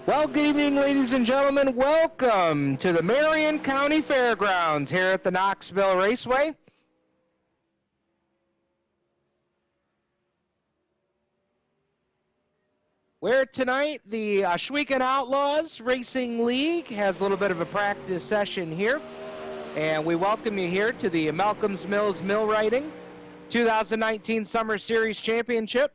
Well, good evening, ladies and gentlemen. Welcome to the Marion County Fairgrounds here at the Knoxville Raceway. Where tonight the Ohsweken Outlaws Racing League has a little bit of a practice session here. And we welcome you here to the Malcolm's Mills Millwrighting 2019 Summer Series Championship.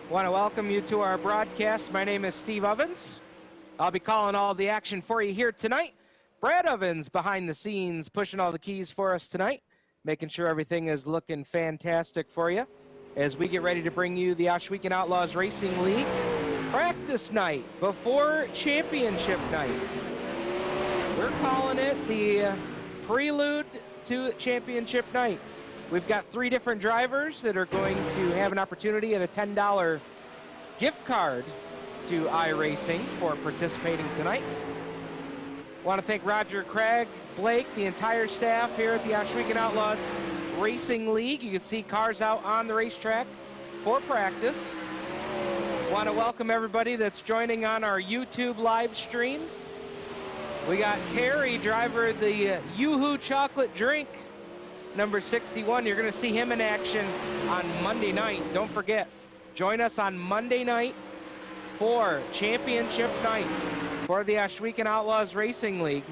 I want to welcome you to our broadcast. My name is Steve Ovens. I'll be calling all the action for you here tonight. Brad Ovens behind the scenes pushing all the keys for us tonight, making sure everything is looking fantastic for you as we get ready to bring you the Ohsweken Outlaws Racing League practice night before championship night. We're calling it the prelude to championship night. We've got 3 different drivers that are going to have an opportunity at a $10 gift card to iRacing for participating tonight. Want to thank Roger, Craig, Blake, the entire staff here at the Ohsweken Outlaws Racing League. You can see cars out on the racetrack for practice. Want to welcome everybody that's joining on our YouTube live stream. We got Terry, driver of the Yoo-Hoo chocolate drink, number 61. You're going to see him in action on Monday night. Don't forget, join us on Monday night for championship night for the Ohsweken Outlaws Racing League.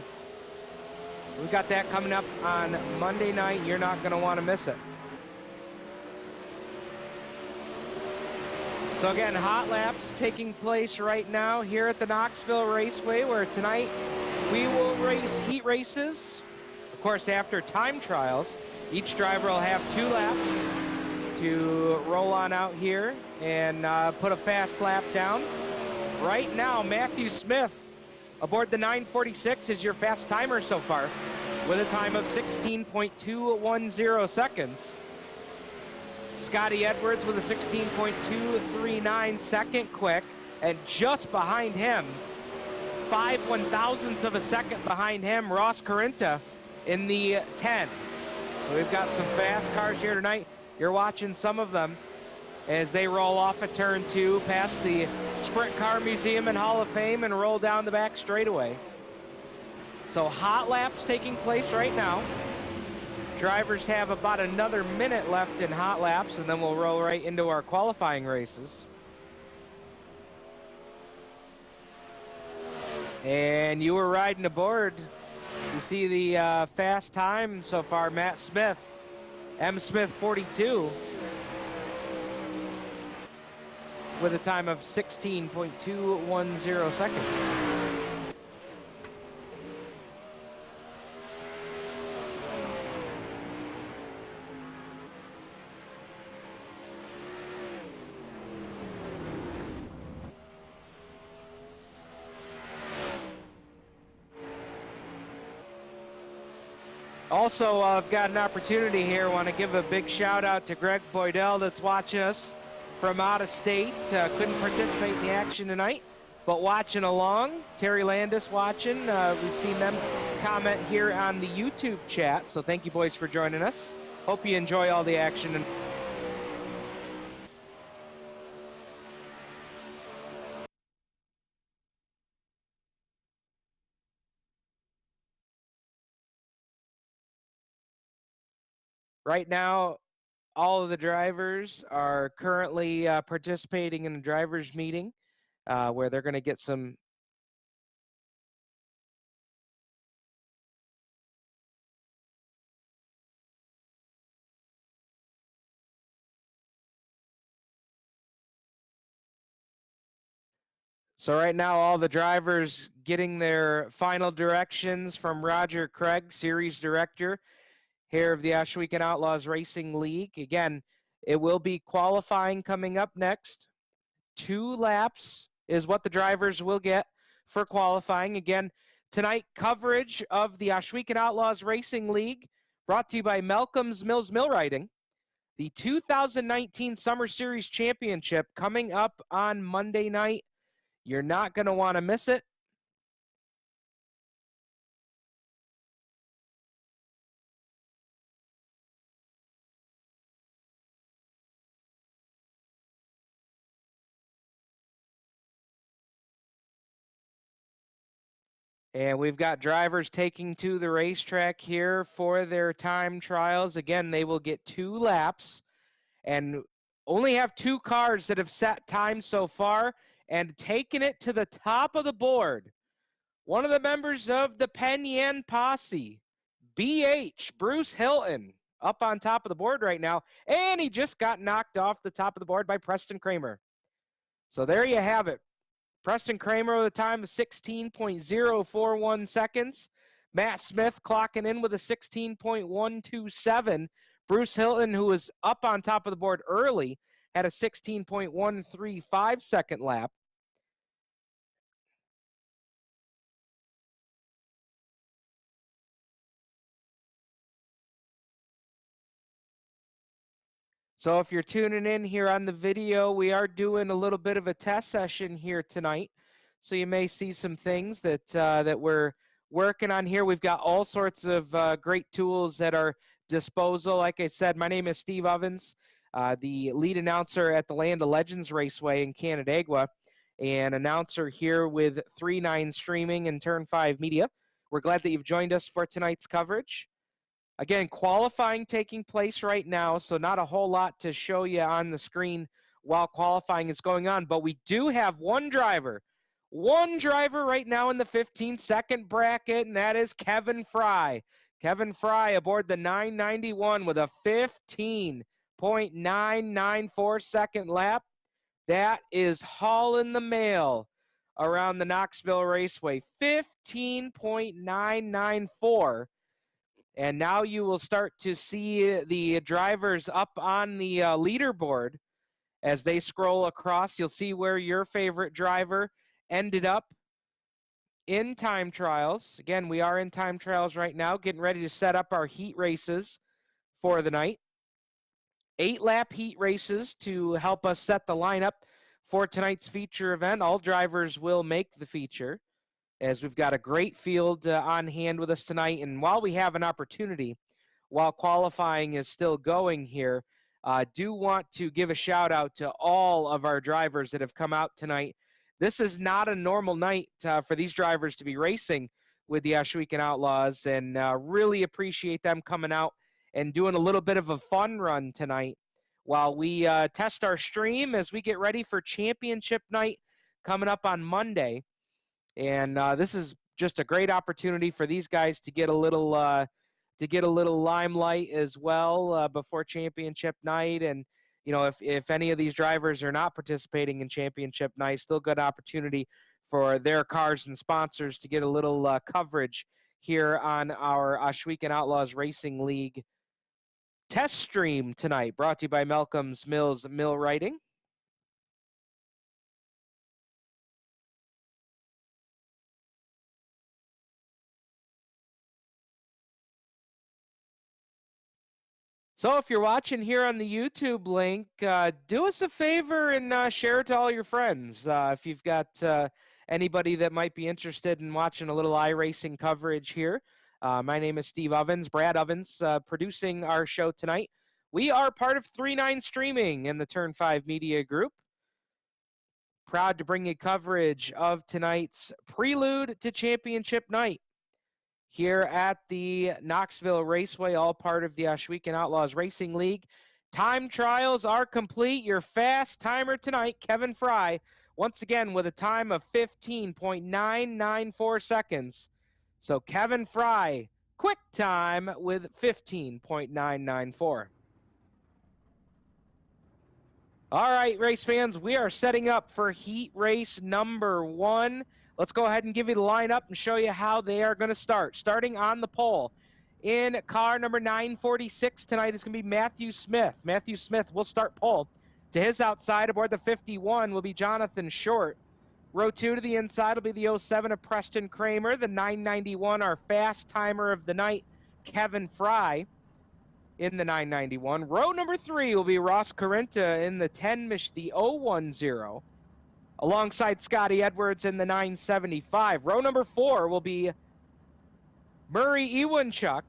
We've got that coming up on Monday night. You're not going to want to miss it. So again, hot laps taking place right now here at the Knoxville Raceway, where tonight we will race heat races. Of course, after time trials, each driver will have 2 laps to roll on out here and put a fast lap down. Right now, Matthew Smith aboard the 946 is your fast timer so far with a time of 16.210 seconds. Scotty Edwards with a 16.239 second quick, and just behind him, 5/1000ths of a second behind him, Ross Carinta in the 10. So we've got some fast cars here tonight. You're watching some of them as they roll off of turn 2 past the Sprint Car Museum and Hall of Fame and roll down the back straightaway. So hot laps taking place right now. Drivers have about another minute left in hot laps, and then we'll roll right into our qualifying races. And you were riding aboard. You see the fast time so far, Matt Smith, M. Smith 42, with a time of 16.210 seconds. Also, I've got an opportunity here. I want to give a big shout out to Greg Boydell that's watching us from out of state. Couldn't participate in the action tonight, but watching along. Terry Landis watching. We've seen them comment here on the YouTube chat, so thank you boys for joining us. Hope you enjoy all the action. Right now, all of the drivers are currently participating in a driver's meeting where they're going to get some So right now, all the drivers getting their final directions from Roger Craig, Series Director here of the Ohsweken Outlaws Racing League. Again, it will be qualifying coming up next. 2 laps is what the drivers will get for qualifying. Again, tonight coverage of the Ohsweken Outlaws Racing League brought to you by Malcolm's Mills Millwrighting. The 2019 Summer Series Championship coming up on Monday night. You're not going to want to miss it. And we've got drivers taking to the racetrack here for their time trials. Again, they will get 2 laps and only have 2 cars that have set time so far and taken it to the top of the board. One of the members of the Penn Yan Posse, BH, Bruce Hilton, up on top of the board right now. And he just got knocked off the top of the board by Preston Kramer. So there you have it. Preston Kramer with a time of 16.041 seconds. Matt Smith clocking in with a 16.127. Bruce Hilton, who was up on top of the board early, had a 16.135 second lap. So if you're tuning in here on the video, we are doing a little bit of a test session here tonight. So you may see some things that that we're working on here. We've got all sorts of great tools at our disposal. Like I said, my name is Steve Ovens, the lead announcer at the Land of Legends Raceway in Canandaigua, and announcer here with 3-9 Streaming and Turn 5 Media. We're glad that you've joined us for tonight's coverage. Again, qualifying taking place right now, so not a whole lot to show you on the screen while qualifying is going on, but we do have one driver right now in the 15-second bracket, and that is Kevin Fry. Kevin Fry aboard the 991 with a 15.994 second lap. That is hauling the mail around the Knoxville Raceway, 15.994. And now you will start to see the drivers up on the leaderboard as they scroll across. You'll see where your favorite driver ended up in time trials. Again, we are in time trials right now, getting ready to set up our heat races for the night. 8-lap heat races to help us set the lineup for tonight's feature event. All drivers will make the feature, as we've got a great field on hand with us tonight. And while we have an opportunity, while qualifying is still going here, do want to give a shout out to all of our drivers that have come out tonight. This is not a normal night for these drivers to be racing with the Ohsweken Outlaws, and really appreciate them coming out and doing a little bit of a fun run tonight while we test our stream as we get ready for championship night coming up on Monday. And this is just a great opportunity for these guys to get a little limelight as well before championship night. And you know, if any of these drivers are not participating in championship night, still good opportunity for their cars and sponsors to get a little coverage here on our Ohsweken Outlaws Racing League test stream tonight, brought to you by Malcolm's Mills Millwrighting. So if you're watching here on the YouTube link, do us a favor and share it to all your friends. If you've got anybody that might be interested in watching a little iRacing coverage here. My name is Steve Ovens, Brad Ovens, producing our show tonight. We are part of 3-9 Streaming and the Turn 5 Media Group. Proud to bring you coverage of tonight's prelude to championship night here at the Knoxville Raceway, all part of the Ohsweken Outlaws Racing League. Time trials are complete. Your fast timer tonight, Kevin Fry, once again with a time of 15.994 seconds. So Kevin Fry, quick time with 15.994. All right, race fans, we are setting up for heat race number 1. Let's go ahead and give you the lineup and show you how they are going to start. Starting on the pole in car number 946 tonight is going to be Matthew Smith. Matthew Smith will start pole. To his outside aboard the 51 will be Jonathan Short. Row 2 to the inside will be the 07 of Preston Kramer. The 991, our fast timer of the night, Kevin Fry, in the 991. Row number 3 will be Ross Carinta in the 10, the 010, alongside Scotty Edwards in the 975. Row number 4 will be Murray Ewanchuk.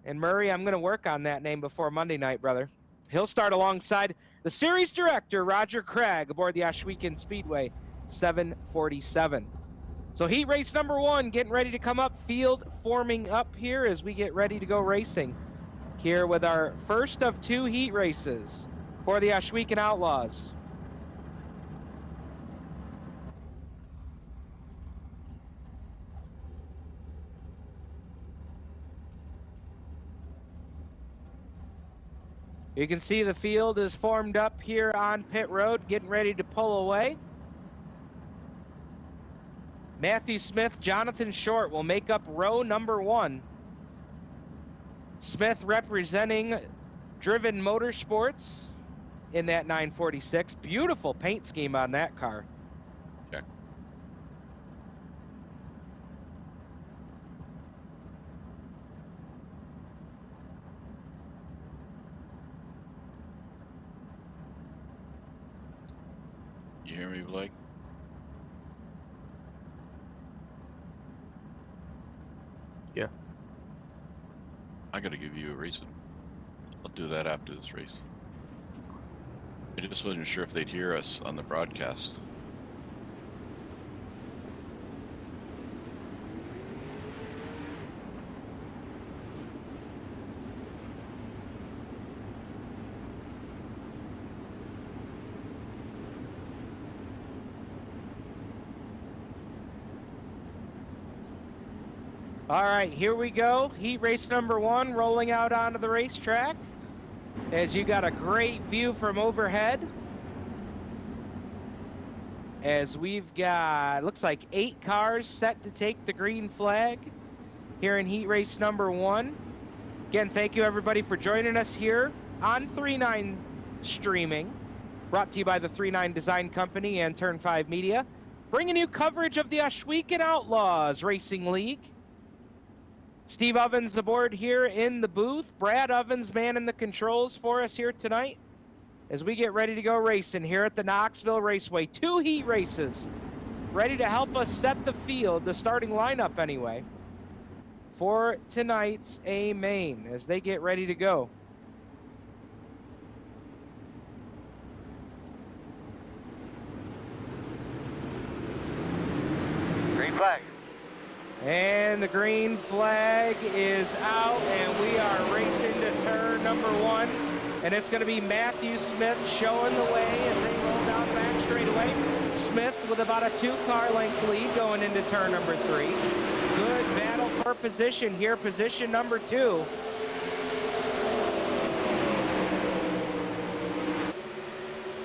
And Murray, I'm going to work on that name before Monday night, brother. He'll start alongside the series director, Roger Craig, aboard the Ohsweken Speedway 747. So heat race number 1 getting ready to come up, field forming up here as we get ready to go racing here with our first of 2 heat races for the Ohsweken Outlaws. You can see the field is formed up here on pit road, getting ready to pull away. Matthew Smith, Jonathan Short will make up row number 1. Smith representing Driven Motorsports in that 946. Beautiful paint scheme on that car. Check. You hear me, Blake? Yeah. I gotta give you a reason. I'll do that after this race. I just wasn't sure if they'd hear us on the broadcast. All right, here we go. Heat race number 1 rolling out onto the racetrack. As you got a great view from overhead. As we've got, looks like 8 cars set to take the green flag here in heat race number 1. Again, thank you everybody for joining us here on 39 streaming. Brought to you by the 39 Design Company and Turn 5 Media. Bringing you coverage of the Ohsweken Outlaws Racing League. Steve Ovens aboard here in the booth. Brad Ovens manning the controls for us here tonight as we get ready to go racing here at the Knoxville Raceway. 2 heat races ready to help us set the field, the starting lineup anyway, for tonight's A main as they get ready to go. Green flag. And the green flag is out, and we are racing to turn number 1. And it's going to be Matthew Smith showing the way as they roll down the back straightaway. Smith with about a 2-car length lead going into turn number 3. Good battle for position here, position number 2.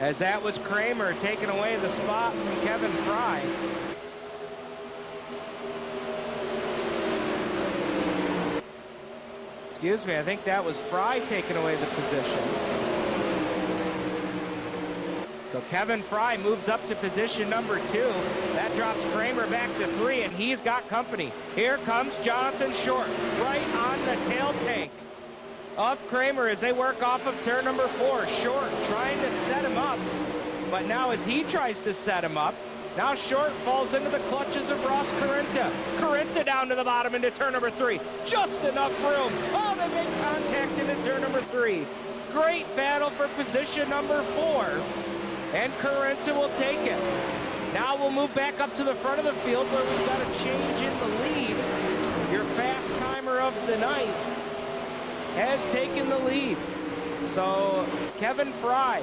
As that was Kramer taking away the spot from Kevin Fry. Excuse me, I think that was Fry taking away the position. So Kevin Fry moves up to position number 2. That drops Kramer back to 3, and he's got company. Here comes Jonathan Short, right on the tail tank of Kramer as they work off of turn number 4. Short trying to set him up, but now as he tries to set him up, now Short falls into the clutches of Ross Carinta. Carinta down to the bottom into turn number 3. Just enough room. Oh, they make contact into turn number 3. Great battle for position number 4. And Carinta will take it. Now we'll move back up to the front of the field where we've got a change in the lead. Your fast timer of the night has taken the lead. So Kevin Fry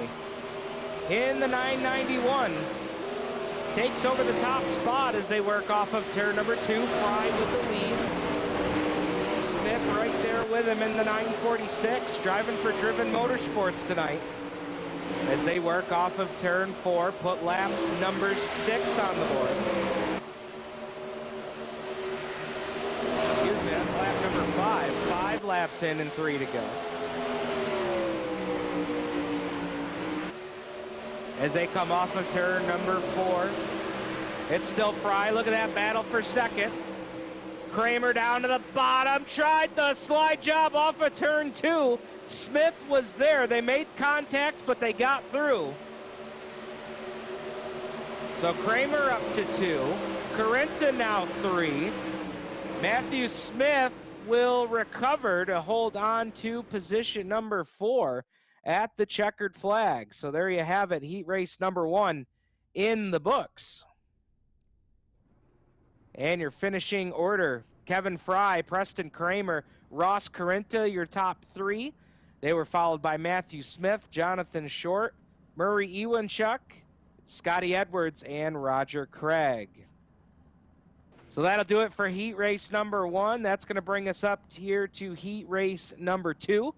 in the 991 takes over the top spot as they work off of turn number 2. Fry with the lead. Smith right there with him in the 946, driving for Driven Motorsports tonight. As they work off of turn 4, put lap number 6 on the board. Excuse me, that's lap number 5. 5 laps in and 3 to go. As they come off of turn number 4, It's still Fry. Look at that battle for second. Kramer down to the bottom. Tried the slide job off of turn 2. Smith was there. They made contact, but they got through. So Kramer up to 2. Carenta now 3. Matthew Smith will recover to hold on to position number 4 at the checkered flag. So there you have it, heat race number 1 in the books. And your finishing order, Kevin Fry, Preston Kramer, Ross Carenta, your top 3. They were followed by Matthew Smith, Jonathan Short, Murray Ewanchuk, Scotty Edwards, and Roger Craig. So that'll do it for heat race number 1. That's going to bring us up here to heat race number 2.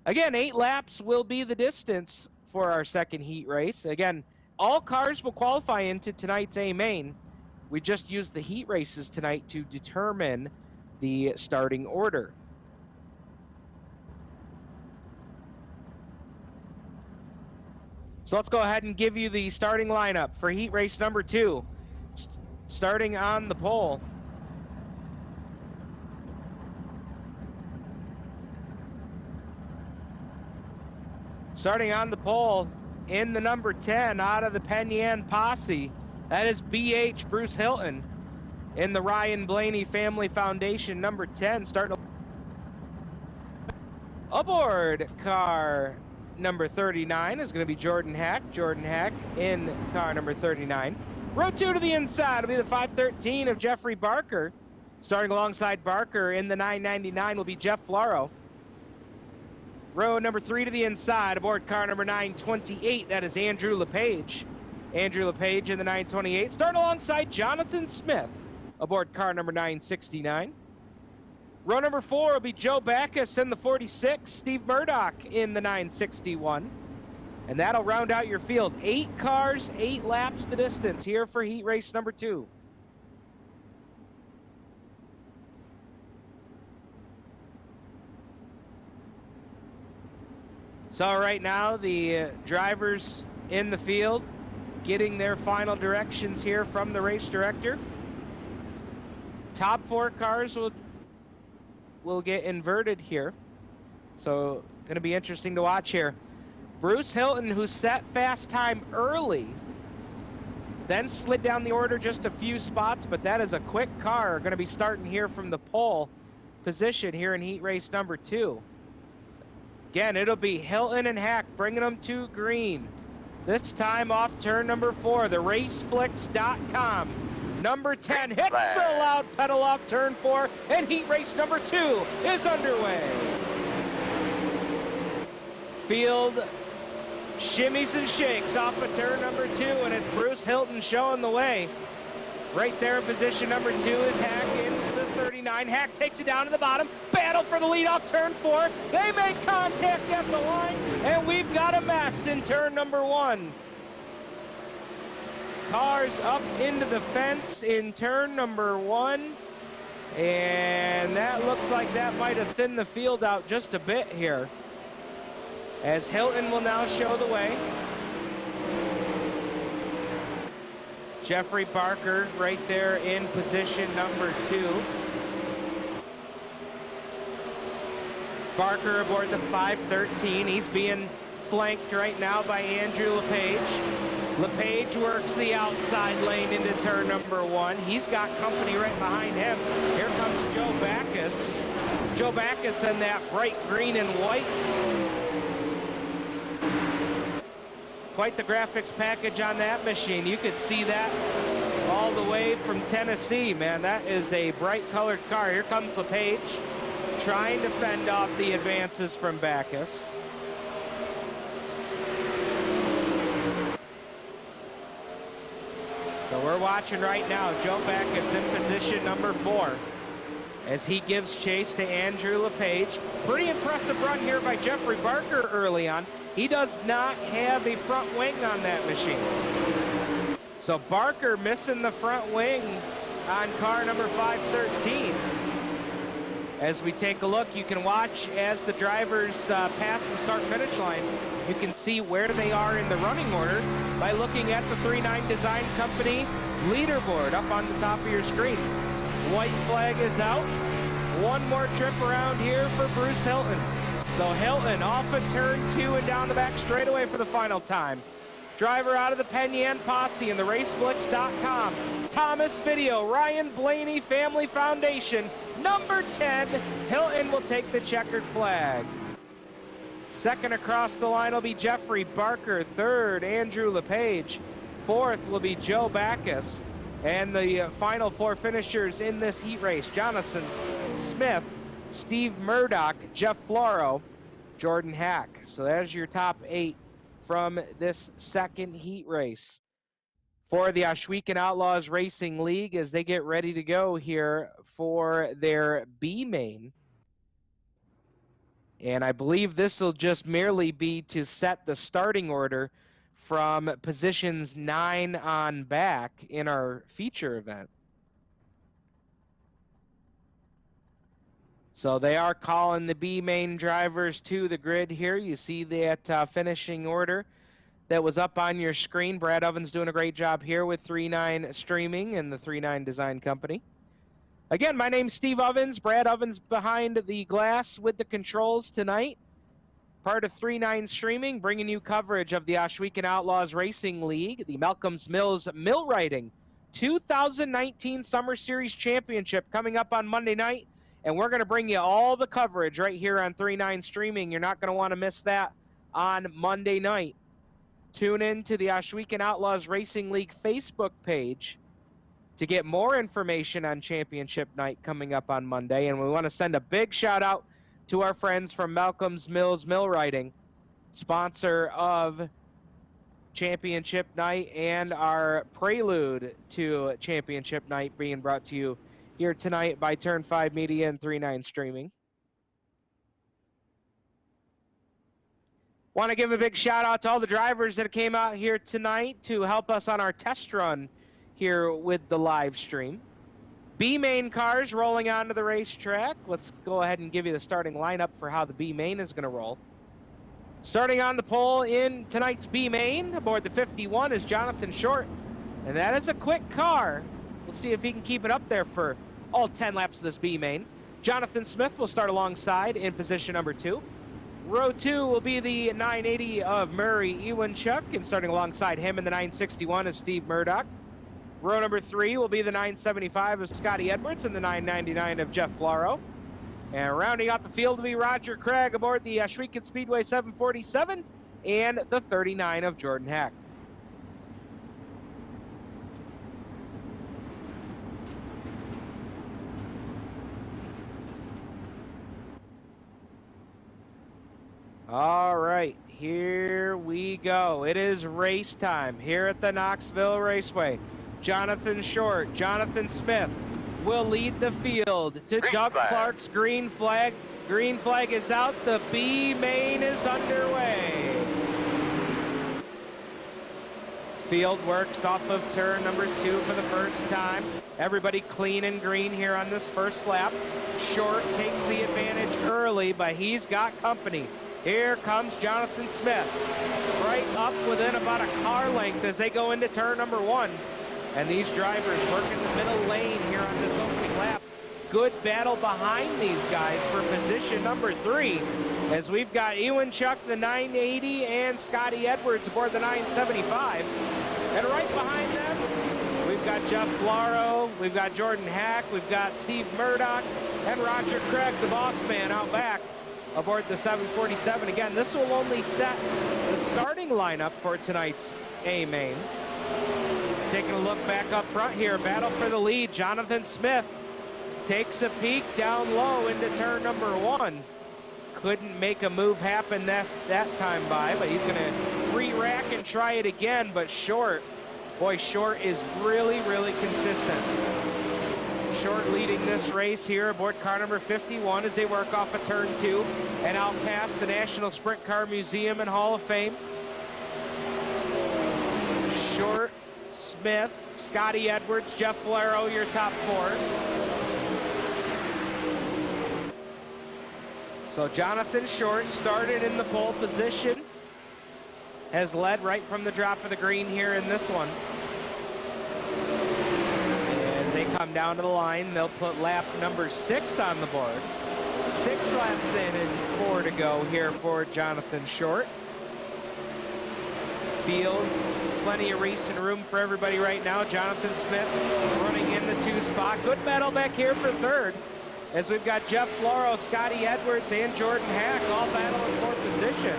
Again, 8 laps will be the distance for our second heat race. Again, all cars will qualify into tonight's A main. We just used the heat races tonight to determine the starting order. So let's go ahead and give you the starting lineup for heat race number 2. Starting on the pole. Starting on the pole in the number 10 out of the Penn Yan Posse. That is BH Bruce Hilton. In the Ryan Blaney Family Foundation, number 10, starting aboard car number 39 is going to be Jordan Hack. Jordan Hack in car number 39. Row 2 to the inside will be the 513 of Jeffrey Barker. Starting alongside Barker in the 999 will be Jeff Flaro. Row number 3 to the inside aboard car number 928. That is Andrew LePage. Andrew LePage in the 928. Starting alongside Jonathan Smith aboard car number 969. Row number 4 will be Joe Backus in the 46. Steve Murdoch in the 961. And that'll round out your field. 8 cars, 8 laps the distance here for heat race number 2. So right now the drivers in the field getting their final directions here from the race director. Top 4 cars will get inverted here. So going to be interesting to watch here. Bruce Hilton, who set fast time early, then slid down the order just a few spots, but that is a quick car. Going to be starting here from the pole position here in heat race number 2. Again, it'll be Hilton and Hack bringing them to green. This time off turn number 4, the raceflix.com. Number 10 hits the loud pedal off turn 4, and heat race number 2 is underway. Field shimmies and shakes off of turn number 2, and it's Bruce Hilton showing the way. Right there in position number 2 is Hack in the 39. Hack takes it down to the bottom. Battle for the lead off turn 4. They make contact at the line, and we've got a mess in turn number 1. Cars up into the fence in turn number 1. And that looks like that might have thinned the field out just a bit here, as Hilton will now show the way. Jeffrey Barker right there in position number 2. Barker aboard the 513. He's being flanked right now by Andrew LePage. LePage works the outside lane into turn number 1. He's got company right behind him. Here comes Joe Backus. Joe Backus in that bright green and white. Quite the graphics package on that machine. You could see that all the way from Tennessee, man. That is a bright colored car. Here comes LePage trying to fend off the advances from Backus. So we're watching right now Joe Backus in position number 4 as he gives chase to Andrew LePage. Pretty impressive run here by Jeffrey Barker early on. He does not have a front wing on that machine. So Barker missing the front wing on car number 513. As we take a look, you can watch as the drivers pass the start-finish line. You can see where they are in the running order by looking at the 3-9 Design Company leaderboard up on the top of your screen. White flag is out. One more trip around here for Bruce Hilton. So Hilton off of turn 2 and down the back straightaway for the final time. Driver out of the Penyan Posse and the RaceBlitz.com. Thomas Video, Ryan Blaney Family Foundation, number 10. Hilton will take the checkered flag. Second across the line will be Jeffrey Barker. Third, Andrew LePage. Fourth will be Joe Backus. And the final 4 finishers in this heat race, Jonathan Smith, Steve Murdoch, Jeff Floro, Jordan Hack. So there's your top 8 from this second heat race for the Ohsweken Outlaws Racing League as they get ready to go here for their B main. And I believe this will just merely be to set the starting order from positions 9 on back in our feature event. So they are calling the B main drivers to the grid here. You see that finishing order that was up on your screen. Brad Ovens doing a great job here with 3-9 Streaming and the 3-9 Design Company. Again, my name's Steve Ovens. Brad Ovens behind the glass with the controls tonight. Part of 3-9 Streaming, bringing you coverage of the Ohsweken Outlaws Racing League, the Malcolm's Mills Millwrighting 2019 Summer Series Championship coming up on Monday night. And we're going to bring you all the coverage right here on 3-9 Streaming. You're not going to want to miss that on Monday night. Tune in to the Ohsweken Outlaws Racing League Facebook page to get more information on Championship Night coming up on Monday. And we want to send a big shout out to our friends from Malcolm's Mills Millwrighting, sponsor of Championship Night and our prelude to Championship Night, being brought to you here tonight by Turn 5 Media and 3-9 Streaming. Want to give a big shout out to all the drivers that came out here tonight to help us on our test run here with the live stream. B main cars rolling onto the racetrack. Let's go ahead and give you the starting lineup for how the B main is going to roll. Starting on the pole in tonight's B main aboard the 51 is Jonathan Short, and that is a quick car. We'll see if he can keep it up there for all 10 laps of this B main. Jonathan Smith will start alongside in position number 2. Row 2 will be the 980 of Murray Ewanchuk, and starting alongside him in the 961 is Steve Murdoch. Row number 3 will be the 975 of Scotty Edwards and the 999 of Jeff Floro. And rounding out the field will be Roger Craig aboard the Ohsweken Speedway 747 and the 39 of Jordan Hack. All right, here we go. It is race time here at the Knoxville Raceway. Jonathan Short, Jonathan Smith will lead the field to Green Doug flag. Clark's green flag. Green flag is out. The B main is underway. Field works off of turn number 2 for the first time. Everybody clean and green here on this first lap. Short takes the advantage early, but he's got company. Here comes Jonathan Smith, right up within about a car length as they go into turn number 1. And these drivers working the middle lane here on this opening lap. Good battle behind these guys for position number 3, as we've got Ewanchuk, the 980, and Scotty Edwards aboard the 975. And right behind them, we've got Jeff Floro, we've got Jordan Hack, we've got Steve Murdoch, and Roger Craig, the boss man, out back aboard the 747. Again, this will only set the starting lineup for tonight's A main. Taking a look back up front here, battle for the lead. Jonathan Smith takes a peek down low into turn number 1. Couldn't make a move happen that time by, but he's going to re-rack and try it again. But Short, boy, Short is really, really consistent. Short leading this race here aboard car number 51 as they work off of turn 2 and out past the National Sprint Car Museum and Hall of Fame. Short, Smith, Scotty Edwards, Jeff Floro, your top 4. So Jonathan Short started in the pole position, has led right from the drop of the green here in this one. come down to the line. They'll put lap number 6 on the board. 6 laps in and 4 to go here for Jonathan Short. Field, plenty of racing room for everybody right now. Jonathan Smith running in the 2 spot. Good battle back here for 3rd, as we've got Jeff Floro, Scotty Edwards, and Jordan Hack all battling for position.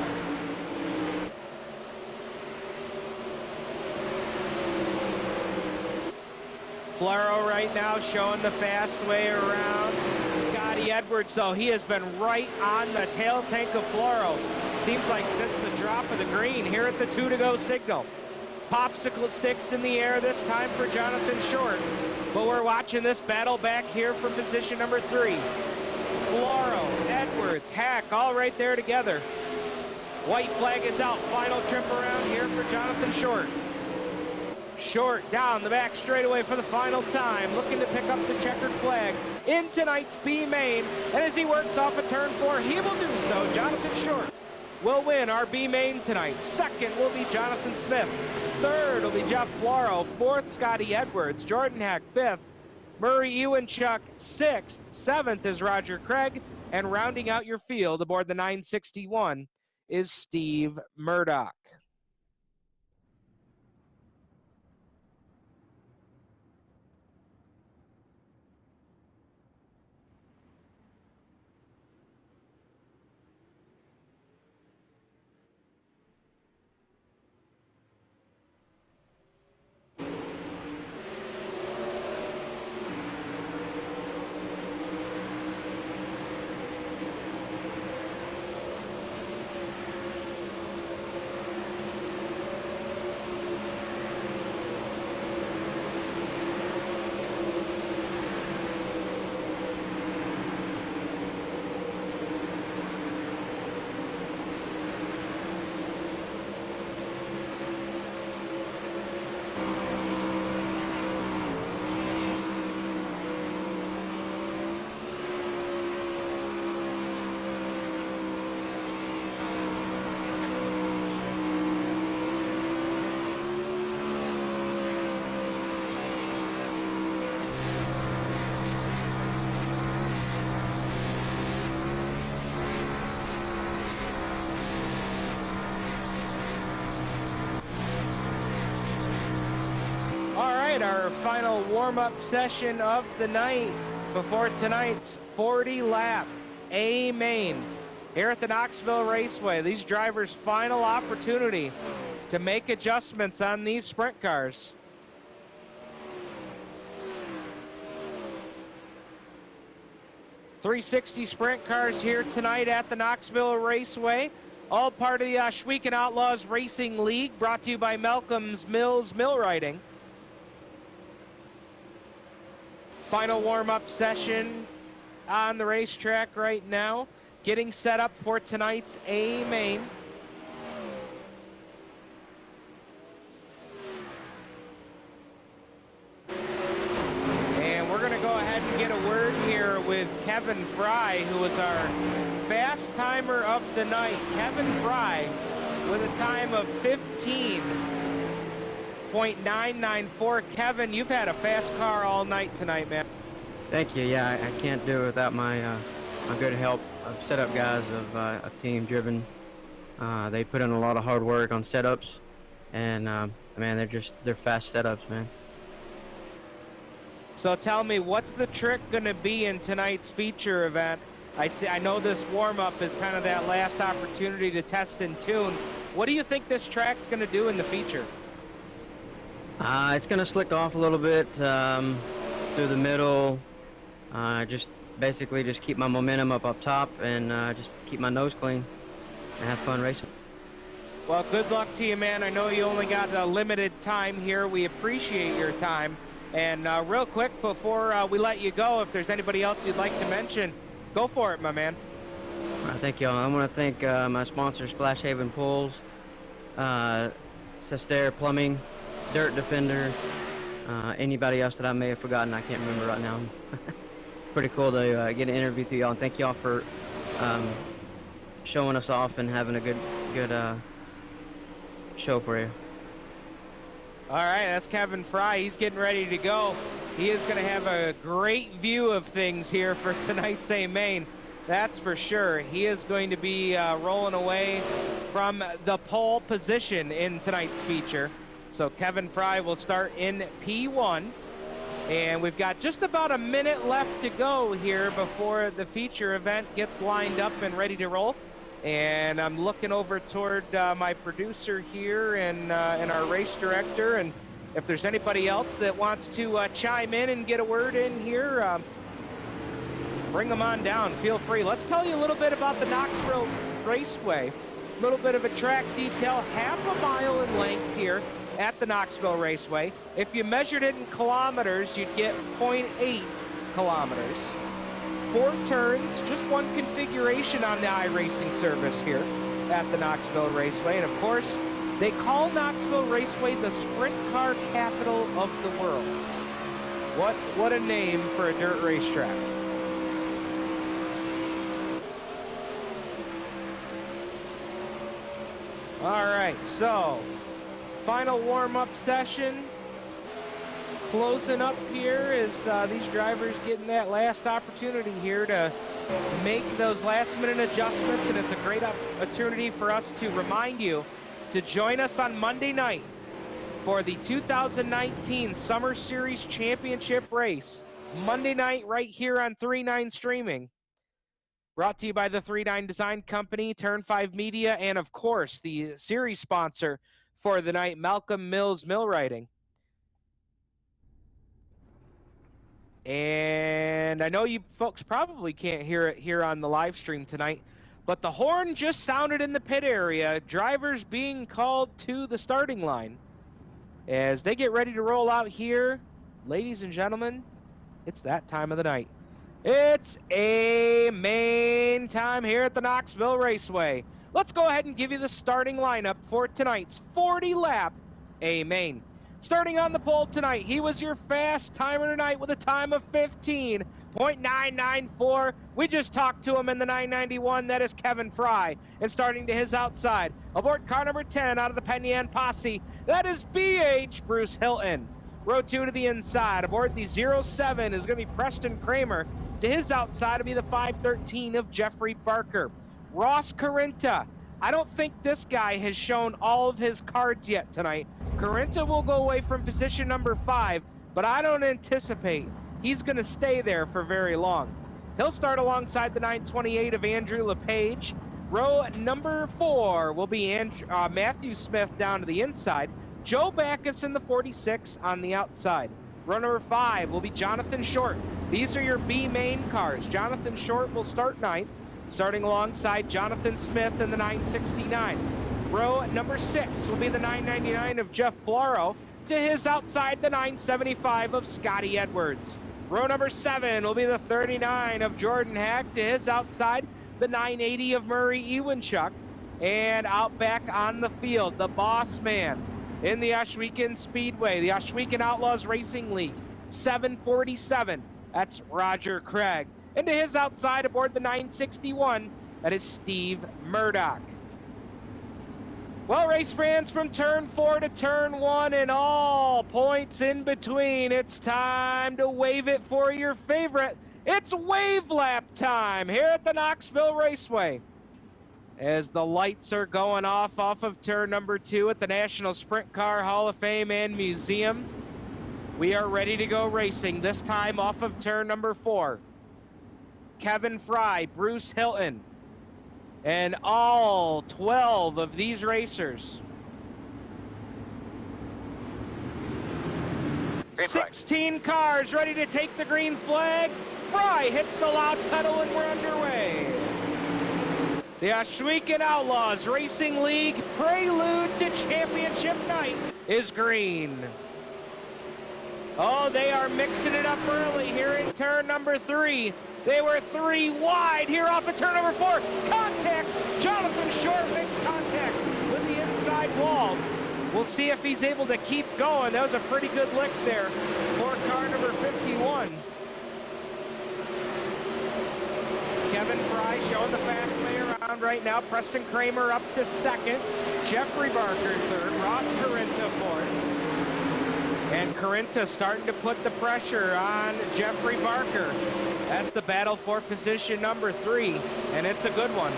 Floro right now showing the fast way around. Scotty Edwards, though, he has been right on the tail tank of Floro. Seems like since the drop of the green here at the 2 to go signal. Popsicle sticks in the air this time for Jonathan Short. But we're watching this battle back here from position number 3. Floro, Edwards, Hack, all right there together. White flag is out. Final trip around here for Jonathan Short. Short down the back straightaway for the final time, looking to pick up the checkered flag in tonight's B main. And as he works off a turn 4, he will do so. Jonathan Short will win our B main tonight. 2nd will be Jonathan Smith. 3rd will be Jeff Floro. 4th, Scotty Edwards. Jordan Hack, 5th. Murray Ewanchuk, 6th. 7th is Roger Craig. And rounding out your field aboard the 961 is Steve Murdoch. Our final warm-up session of the night before tonight's 40-lap A main here at the Knoxville Raceway. These drivers' final opportunity to make adjustments on these sprint cars. .360 sprint cars here tonight at the Knoxville Raceway. All part of the Ohsweken Outlaws Racing League, brought to you by Malcolm's Mills Millwrighting. Final warm-up session on the racetrack right now, getting set up for tonight's A main. And we're going to go ahead and get a word here with Kevin Fry, who is our fast timer of the night. Kevin Fry with a time of 15.994. Kevin, you've had a fast car all night tonight, man. Thank you. Yeah, I can't do it without my good help of setup guys of Team Driven. They put in a lot of hard work on setups, and man, they're fast setups, man. So tell me, what's the trick going to be in tonight's feature event? I know this warm-up is kind of that last opportunity to test and tune. What do you think this track's going to do in the feature? It's going to slick off a little bit through the middle. Just basically just keep my momentum up top and just keep my nose clean and have fun racing. Well, good luck to you, man. I know you only got a limited time here. We appreciate your time. And real quick, before we let you go, if there's anybody else you'd like to mention, go for it, my man. Thank you. I want to thank my sponsor, Splash Haven Pools, Sestair Plumbing, Dirt Defender, anybody else that I may have forgotten, I can't remember right now. Pretty cool to get an interview with y'all, and thank y'all for showing us off and having a good show for you. All right, that's Kevin Fry. He's getting ready to go. He is going to have a great view of things here for tonight's A main. That's for sure. He is going to be rolling away from the pole position in tonight's feature. So Kevin Fry will start in P1. And we've got just about a minute left to go here before the feature event gets lined up and ready to roll. And I'm looking over toward my producer here and our race director. And if there's anybody else that wants to chime in and get a word in here, bring them on down. Feel free. Let's tell you a little bit about the Knoxville Raceway. A little bit of a track detail, half a mile in length here at the Knoxville Raceway. If you measured it in kilometers, you'd get 0.8 kilometers. 4 turns, just one configuration on the iRacing service here at the Knoxville Raceway. And of course, they call Knoxville Raceway the sprint car capital of the world. What a name for a dirt racetrack. All right, so final warm-up session. Closing up here is these drivers getting that last opportunity here to make those last-minute adjustments, and it's a great opportunity for us to remind you to join us on Monday night for the 2019 Summer Series Championship race. Monday night right here on 3-9 Streaming. Brought to you by the 3-9 Design Company, Turn 5 Media, and of course the series sponsor for the night, Malcolm Mills Millwrighting. And I know you folks probably can't hear it here on the live stream tonight, but the horn just sounded in the pit area, drivers being called to the starting line. As they get ready to roll out here, ladies and gentlemen, it's that time of the night. It's A main time here at the Knoxville Raceway. Let's go ahead and give you the starting lineup for tonight's 40-lap A main. Starting on the pole tonight, he was your fast timer tonight with a time of 15.994. We just talked to him in the 991. That is Kevin Fry. And starting to his outside, aboard car number 10 out of the Penn Yan Posse, that is BH Bruce Hilton. Row 2 to the inside, aboard the 07 is going to be Preston Kramer. To his outside will be the 513 of Jeffrey Barker. Ross Carinta. I don't think this guy has shown all of his cards yet tonight. Carinta will go away from position number 5, but I don't anticipate he's going to stay there for very long. He'll start alongside the 928 of Andrew LePage. Row number 4 will be Matthew Smith down to the inside. Joe Backus in the 46 on the outside. Row number 5 will be Jonathan Short. These are your B main cars. Jonathan Short will start 9th. Starting alongside Jonathan Smith in the 969. Row number 6 will be the 999 of Jeff Floro. To his outside, the 975 of Scotty Edwards. Row number 7 will be the 39 of Jordan Hack. To his outside, the 980 of Murray Ewanchuk. And out back on the field, the boss man in the Ohsweken Speedway, the Ohsweken Outlaws Racing League, 747. That's Roger Craig. And to his outside aboard the 961, that is Steve Murdoch. Well, race fans, from turn 4 to turn 1 and all points in between, it's time to wave it for your favorite. It's wave lap time here at the Knoxville Raceway. As the lights are going off of turn number 2 at the National Sprint Car Hall of Fame and Museum, we are ready to go racing, this time off of turn number 4. Kevin Fry, Bruce Hilton, and all 12 of these racers. 16 cars ready to take the green flag. Fry hits the loud pedal and we're underway. The Ohsweken Outlaws Racing League prelude to championship night is green. Oh, they are mixing it up early here in turn number 3. They were 3 wide here off of turn number 4. Contact! Jonathan Short makes contact with the inside wall. We'll see if he's able to keep going. That was a pretty good lick there for car number 51. Kevin Fry showing the fast way around right now. Preston Kramer up to 2nd. Jeffrey Barker 3rd. Ross Carinta 4th. And Corinta starting to put the pressure on Jeffrey Barker. That's the battle for position number 3, and it's a good one.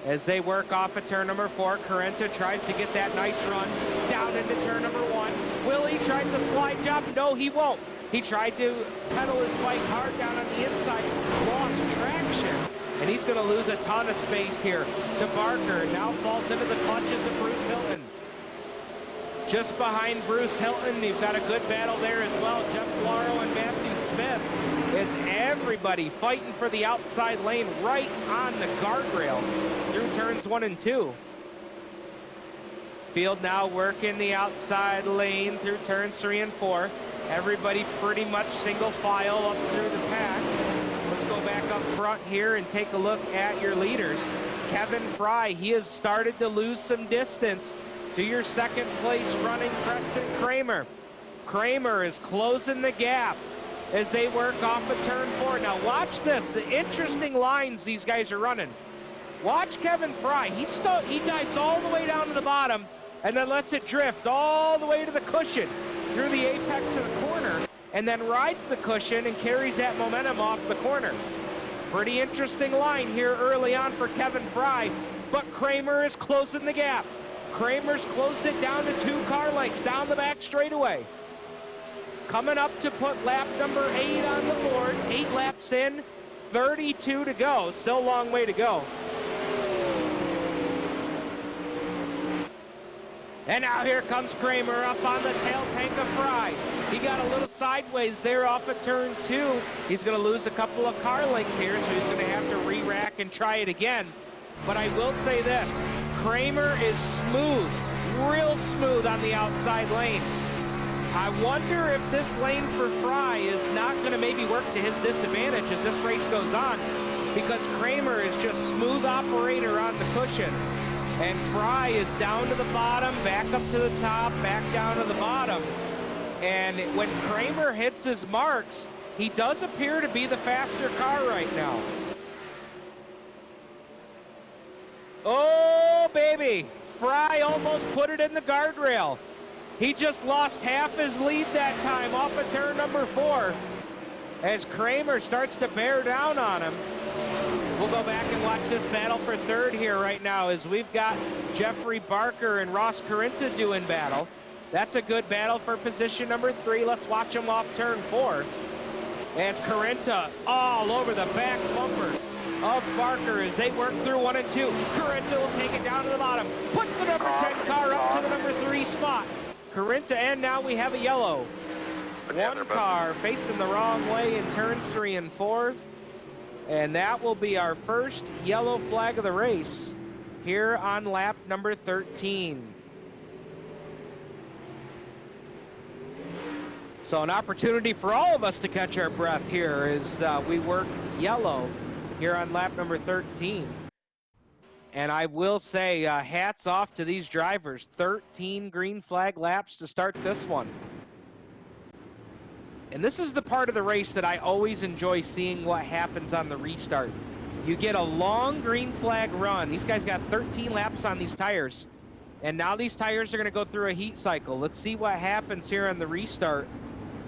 As they work off of turn number 4, Corinta tries to get that nice run down into turn number 1. Will he try the slide job? No, he won't. He tried to pedal his bike hard down on the inside, lost traction, and he's going to lose a ton of space here to Barker. Now falls into the clutches of Bruce Hilton. Just behind Bruce Hilton, you've got a good battle there as well. Jeff Flaro and Matthew Smith. It's everybody fighting for the outside lane right on the guardrail through turns 1 and 2. Field now working the outside lane through turns 3 and 4. Everybody pretty much single file up through the pack. Let's go back up front here and take a look at your leaders. Kevin Fry, he has started to lose some distance to your second place running Preston Kramer. Kramer is closing the gap as they work off of turn 4. Now watch this, the interesting lines these guys are running. Watch Kevin Fry, he dives all the way down to the bottom and then lets it drift all the way to the cushion through the apex of the corner and then rides the cushion and carries that momentum off the corner. Pretty interesting line here early on for Kevin Fry, but Kramer is closing the gap. Kramer's closed it down to 2 car lengths down the back straightaway. Coming up to put lap number 8 on the board. 8 laps in, 32 to go. Still a long way to go. And now here comes Kramer up on the tail tank of Fry. He got a little sideways there off of turn 2. He's going to lose a couple of car lengths here, so he's going to have to re-rack and try it again. But I will say this, Kramer is smooth, real smooth on the outside lane. I wonder if this lane for Fry is not going to maybe work to his disadvantage as this race goes on, because Kramer is just smooth operator on the cushion. And Fry is down to the bottom, back up to the top, back down to the bottom. And when Kramer hits his marks, he does appear to be the faster car right now. Oh, baby. Fry almost put it in the guardrail. He just lost half his lead that time off of turn number 4 as Kramer starts to bear down on him. We'll go back and watch this battle for third here right now as we've got Jeffrey Barker and Ross Corinta doing battle. That's a good battle for position number 3. Let's watch them off turn 4 as Corinta all over the back bumper of Barker as they work through 1 and 2. Corinta will take it down to the bottom. Put the number 10 car up to the number 3 spot. Corinta, and now we have a yellow. One car facing the wrong way in turns 3 and 4. And that will be our first yellow flag of the race here on lap number 13. So an opportunity for all of us to catch our breath here as we work yellow here on lap number 13. And I will say hats off to these drivers. 13 green flag laps to start this one. And this is the part of the race that I always enjoy seeing what happens on the restart. You get a long green flag run. These guys got 13 laps on these tires. And now these tires are going to go through a heat cycle. Let's see what happens here on the restart.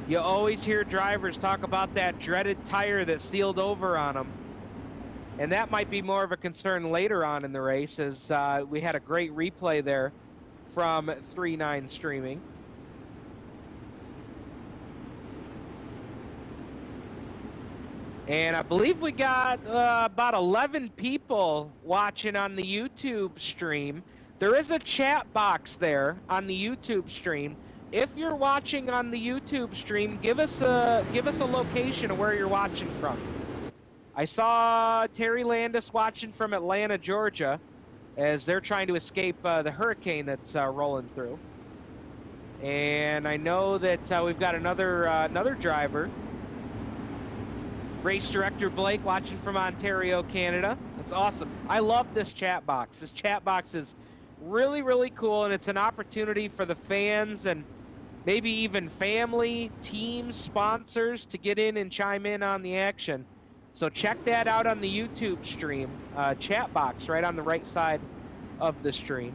You always hear drivers talk about that dreaded tire that sealed over on them. And that might be more of a concern later on in the race as we had a great replay there from 3-9 streaming. And I believe we got about 11 people watching on the YouTube stream. There is a chat box there on the YouTube stream. If you're watching on the YouTube stream, give us a location of where you're watching from. I saw Terry Landis watching from Atlanta, Georgia, as they're trying to escape the hurricane that's rolling through. And I know that we've got another driver. Race director Blake watching from Ontario, Canada. That's awesome. I love this chat box. This chat box is really, really cool, and it's an opportunity for the fans and maybe even family, teams, sponsors to get in and chime in on the action. So check that out on the YouTube stream. Chat box right on the right side of the stream.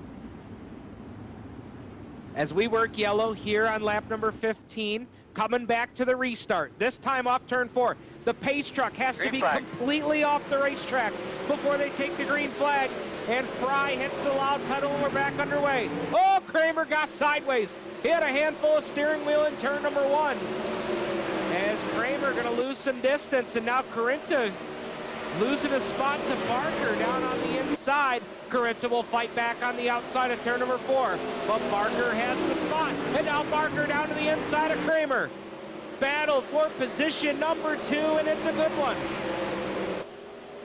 as we work yellow here on lap number 15, coming back to the restart. This time off turn 4. The pace truck has to Green be flag. completely off the racetrack before they take the green flag. And Fry hits the loud pedal and we're back underway. Oh, Kramer got sideways. He had a handful of steering wheel in turn number 1. As Kramer gonna lose some distance, and now Corinta losing a spot to Barker down on the inside. Corinta will fight back on the outside of turn number 4, but Barker has the spot, and now Barker down to the inside of Kramer. Battle for position number 2, and it's a good one.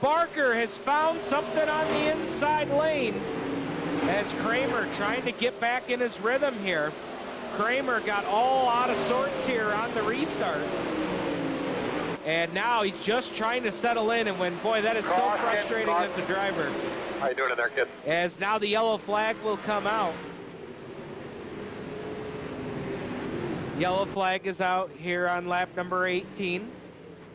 Barker has found something on the inside lane as Kramer trying to get back in his rhythm here. Kramer got all out of sorts here on the restart. And now he's just trying to settle in, and boy, that is so frustrating as a driver. How you doing in there, kid? As now the yellow flag will come out. Yellow flag is out here on lap number 18.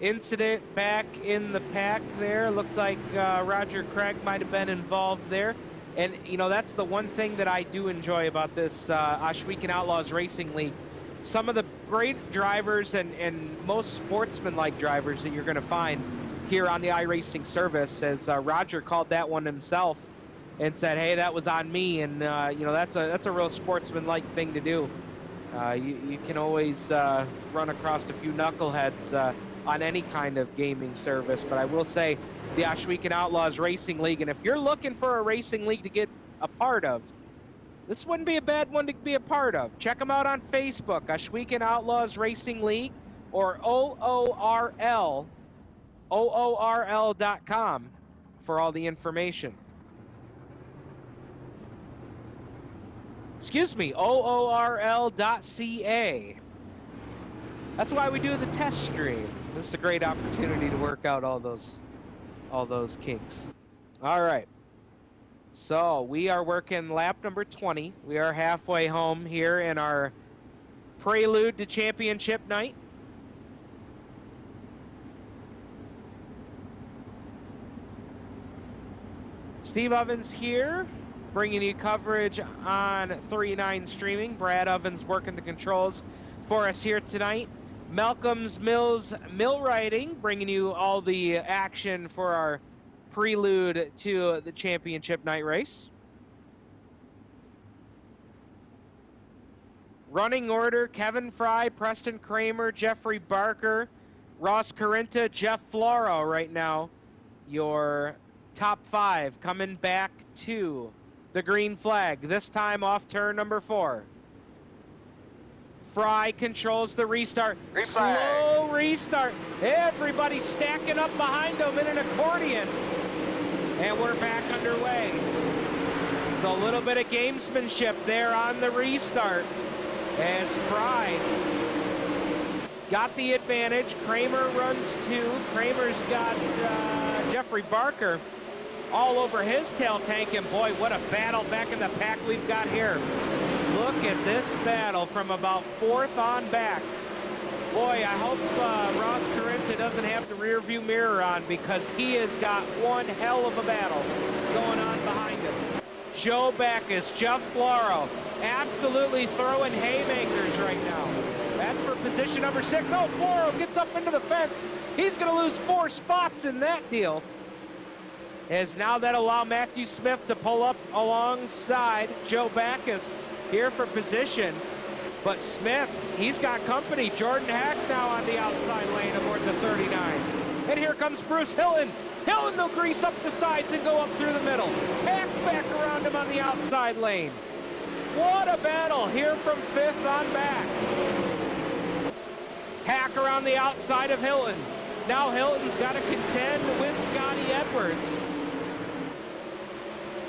Incident back in the pack there. Looked like Roger Craig might have been involved there. And, you know, that's the one thing that I do enjoy about this Ohsweken Outlaws Racing League. Some of the great drivers and most sportsman-like drivers that you're going to find here on the iRacing service, as Roger called that one himself and said, hey, that was on me. And, you know, that's a real sportsman-like thing to do. You can always run across a few knuckleheads on any kind of gaming service, but I will say the Ohsweken Outlaws Racing League, and if you're looking for a racing league to get a part of, this wouldn't be a bad one to be a part of. Check them out on Facebook, Ohsweken Outlaws Racing League, or OORL.com for all the information. Excuse me, OORL.ca. That's why we do the test stream. This is a great opportunity to work out all those kinks. All right. So we are working lap number 20. We are halfway home here in our prelude to championship night. Steve Ovens here, bringing you coverage on 3-9 streaming. Brad Ovens working the controls for us here tonight. Malcolm's Mills Millwrighting, bringing you all the action for our prelude to the championship night race. Running order: Kevin Fry, Preston Kramer, Jeffrey Barker, Ross Corinta, Jeff Floro right now. Your top 5 coming back to the green flag, this time off turn number 4. Fry controls the restart. Slow restart. Everybody stacking up behind him in an accordion. And we're back underway. There's a little bit of gamesmanship there on the restart as Fry got the advantage. Kramer runs 2. Kramer's got Jeffrey Barker all over his tail tank, and boy, what a battle back in the pack we've got here. Look at this battle from about 4th on back. Boy, I hope Ross Corinta doesn't have the rear view mirror on, because he has got one hell of a battle going on behind him. Joe Backus, Jeff Floro, absolutely throwing haymakers right now. That's for position number 6. Oh, Floro gets up into the fence. He's going to lose 4 spots in that deal. As now that'll allow Matthew Smith to pull up alongside Joe Backus here for position. But Smith, he's got company. Jordan Hack now on the outside lane aboard the 39. And here comes Bruce Hilton. Hilton will grease up the sides and go up through the middle. Hack back around him on the outside lane. What a battle here from 5th on back. Hack around the outside of Hilton. Now Hilton's got to contend with Scotty Edwards.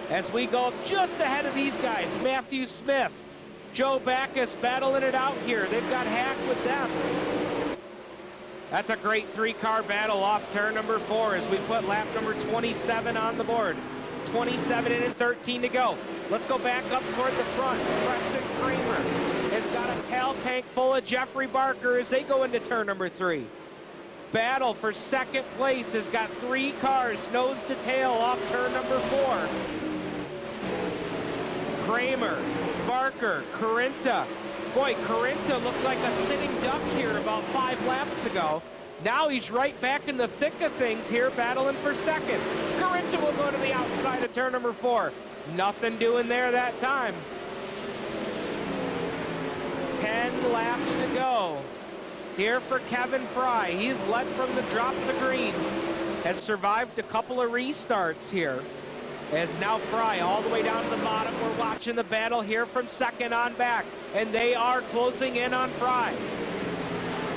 As we go just ahead of these guys, Matthew Smith, Joe Backus battling it out here. They've got Hack with them. That's a great 3-car battle off turn number 4 as we put lap number 27 on the board. 27 in and 13 to go. Let's go back up toward the front. Preston Kramer has got a tail tank full of Jeffrey Barker as they go into turn number 3. Battle for 2nd place has got 3 cars nose to tail off turn number 4. Kramer Barker, Corinta. Boy, Corinta looked like a sitting duck here about 5 laps ago. Now he's right back in the thick of things here, battling for second. Corinta will go to the outside of turn number 4. Nothing doing there that time. 10 laps to go. Here for Kevin Fry. He's led from the drop of the green. Has survived a couple of restarts here. As now Fry all the way down to the bottom. We're watching the battle here from second on back. And they are closing in on Fry.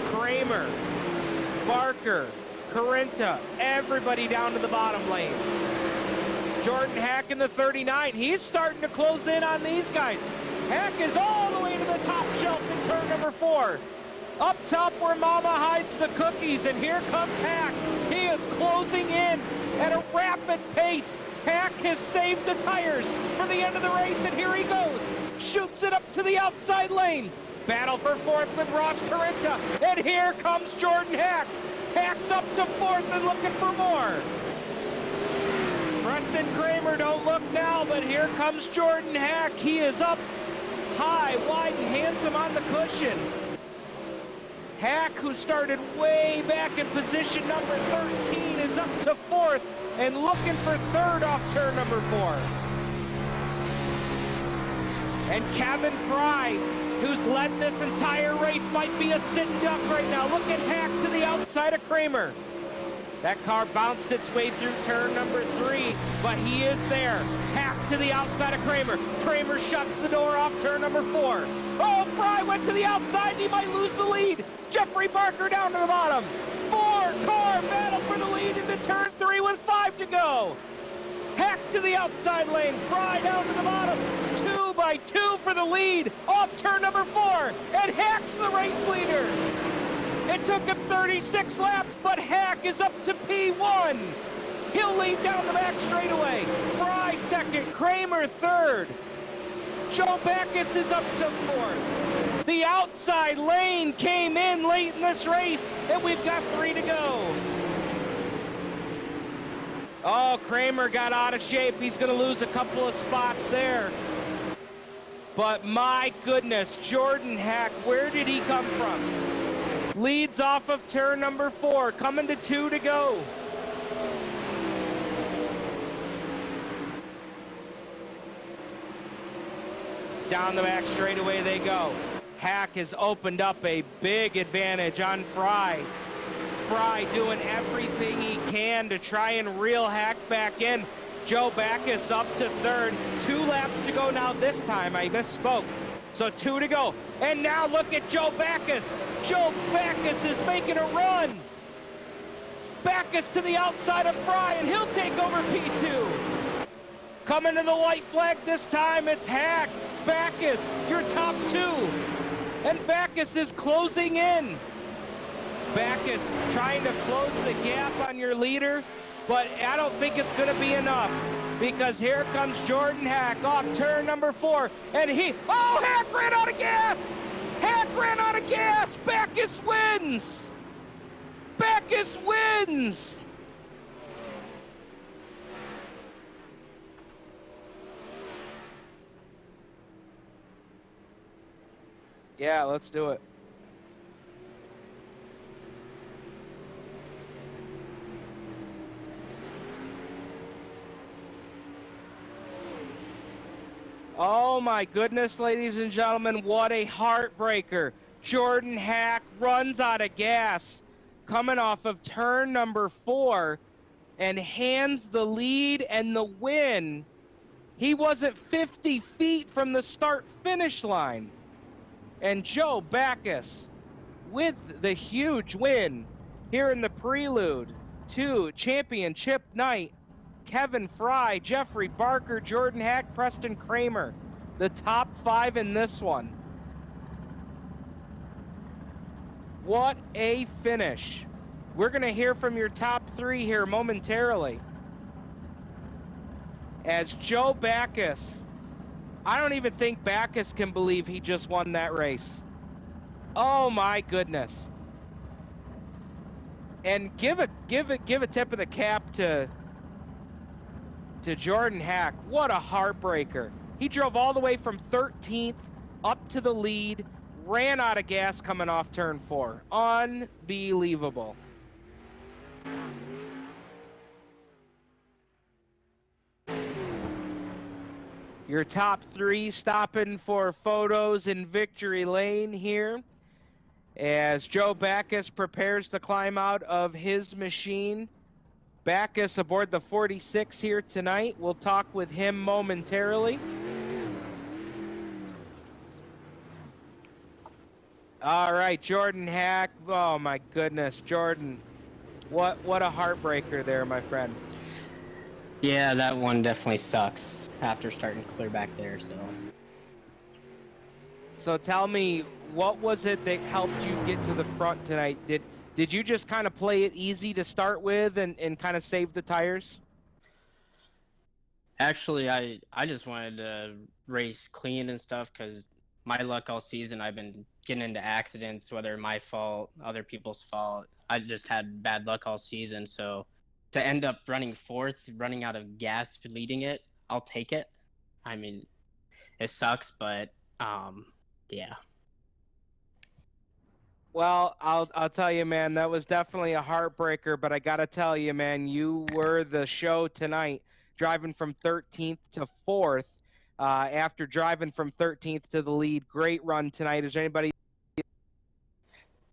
Kramer, Barker, Corinta, everybody down to the bottom lane. Jordan Hack in the 39. He's starting to close in on these guys. Hack is all the way to the top shelf in turn number 4. Up top where Mama hides the cookies, and here comes Hack. He is closing in at a rapid pace. Hack has saved the tires for the end of the race, and here he goes. Shoots it up to the outside lane. Battle for 4th with Ross Corinta, and here comes Jordan Hack. Hack's up to 4th and looking for more. Preston Kramer, don't look now, but here comes Jordan Hack. He is up high, wide, and handsome on the cushion. Hack, who started way back in position number 13, is up to 4th and looking for 3rd off turn number 4. And Kevin Fry, who's led this entire race, might be a sitting duck right now. Look at Hack to the outside of Kramer. That car bounced its way through turn number 3, but he is there. Hack to the outside of Kramer. Kramer shuts the door off turn number 4. Oh, Fry went to the outside and he might lose the lead. Jeffrey Barker down to the bottom. 4-car battle for the lead into turn 3 with 5 to go. Hack to the outside lane. Fry down to the bottom. 2 by 2 for the lead off turn number 4. And Hack's the race leader. It took him 36 laps, but Hack is up to P1. He'll lead down the back straightaway. Fry 2nd, Kramer 3rd. Joe Backus is up to 4th. The outside lane came in late in this race, and we've got 3 to go. Oh, Kramer got out of shape. He's going to lose a couple of spots there. But my goodness, Jordan Hack, where did he come from? Leads off of turn number 4, coming to 2 to go. Down the back straightaway they go. Hack has opened up a big advantage on Fry. Fry doing everything he can to try and reel Hack back in. Joe Backus up to 3rd. 2 laps to go now this time. I misspoke. So 2 to go. And now look at Joe Backus. Joe Backus is making a run. Backus to the outside of Fry, and he'll take over P2. Coming to the white flag this time, it's Hack. Backus, your top 2. And Backus is closing in. Backus trying to close the gap on your leader, but I don't think it's going to be enough, because here comes Jordan Hack off turn number 4, and Hack ran out of gas! Hack ran out of gas! Backus wins! Backus wins! Yeah, let's do it. Oh my goodness, ladies and gentlemen, what a heartbreaker. Jordan Hack runs out of gas coming off of turn number 4 and hands the lead and the win. He wasn't 50 feet from the start-finish line. And Joe Backus with the huge win here in the prelude to championship night. Kevin Fry, Jeffrey Barker, Jordan Hack, Preston Kramer, the top 5 in this one. What a finish. We're going to hear from your top 3 here momentarily. As Joe Backus, I don't even think Backus can believe he just won that race. Oh my goodness. And give a tip of the cap to Jordan Hack. What a heartbreaker. He drove all the way from 13th up to the lead, ran out of gas coming off turn 4. Unbelievable. Your top 3 stopping for photos in victory lane here as Joe Backus prepares to climb out of his machine. Backus aboard the 46 here tonight. We'll talk with him momentarily. All right, Jordan Hack. Oh my goodness, Jordan. What a heartbreaker there, my friend. Yeah, that one definitely sucks after starting clear back there, So tell me, what was it that helped you get to the front tonight? Did you just kind of play it easy to start with and kind of save the tires? Actually, I just wanted to race clean and stuff because my luck all season, I've been getting into accidents, whether my fault, other people's fault. I just had bad luck all season, so to end up running 4th, running out of gas leading it, I'll take it. I mean, it sucks, but yeah. Well, I'll tell you, man, that was definitely a heartbreaker, but I got to tell you, man, you were the show tonight, driving from 13th to 4th after driving from 13th to the lead. Great run tonight. Is there anybody?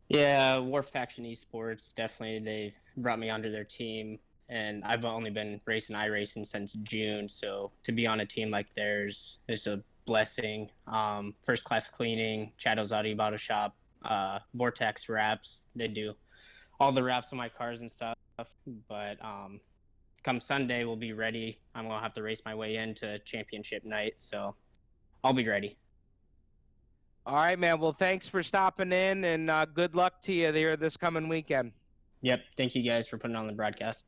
Yeah, War Faction Esports, definitely, they brought me onto their team, and I've only been racing iRacing since June, so to be on a team like theirs is a blessing. First Class Cleaning, Shadow's Audio Bottle Shop, Vortex Wraps, they do all the wraps on my cars and stuff, but come Sunday, we'll be ready. I'm going to have to race my way into championship night, so I'll be ready. All right, man. Well, thanks for stopping in, and good luck to you there this coming weekend. Yep, thank you guys for putting on the broadcast.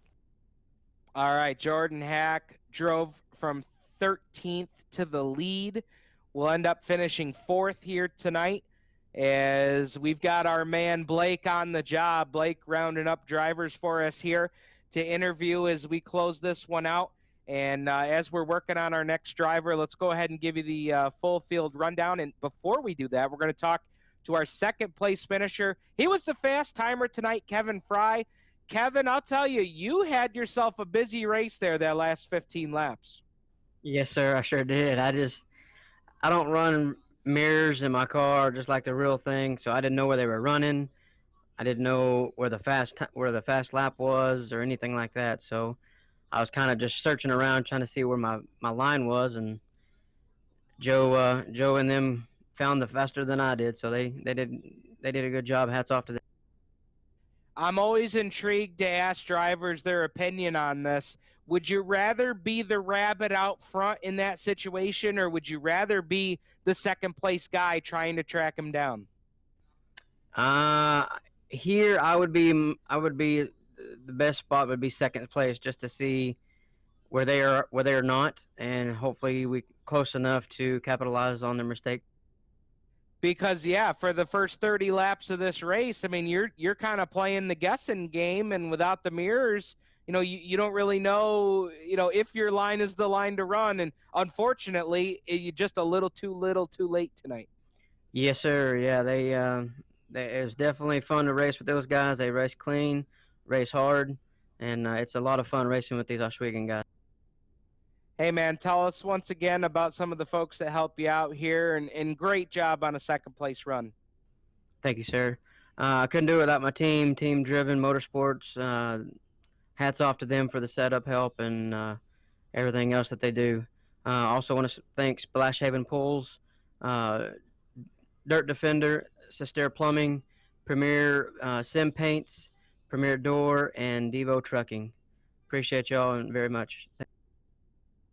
All right, Jordan Hack drove from 13th to the lead. We'll end up finishing 4th here tonight as we've got our man Blake on the job. Blake rounding up drivers for us here to interview as we close this one out. And as we're working on our next driver, let's go ahead and give you the full field rundown. And before we do that, we're going to talk to our second place finisher. He was the fast timer tonight, Kevin Fry. Kevin, I'll tell you, you had yourself a busy race there that last 15 laps. Yes, sir, I sure did. I don't run mirrors in my car just like the real thing, so I didn't know where they were running. I didn't know where the fast lap was or anything like that. So I was kind of just searching around trying to see where my line was, and Joe and them found the faster than I did. So they did a good job. Hats off to them. I'm always intrigued to ask drivers their opinion on this. Would you rather be the rabbit out front in that situation, or would you rather be the second place guy trying to track him down? Here I would be the best spot would be second place, just to see where they are not, and hopefully we close enough to capitalize on their mistake. Because yeah, for the first 30 laps of this race, I mean, you're kind of playing the guessing game, and without the mirrors, you don't really know, if your line is the line to run. And unfortunately, you're just a little too late tonight. Yes, sir. Yeah, it was definitely fun to race with those guys. They race clean, race hard, and it's a lot of fun racing with these Ohsweken guys. Hey, man, tell us once again about some of the folks that help you out here, and great job on a second place run. Thank you, sir. I couldn't do it without my team, Team Driven Motorsports. Hats off to them for the setup help and everything else that they do. Also want to thank Splash Haven Pools, Dirt Defender, Sister Plumbing, Premier Sim Paints, Premier Door, and Devo Trucking. Appreciate y'all very much.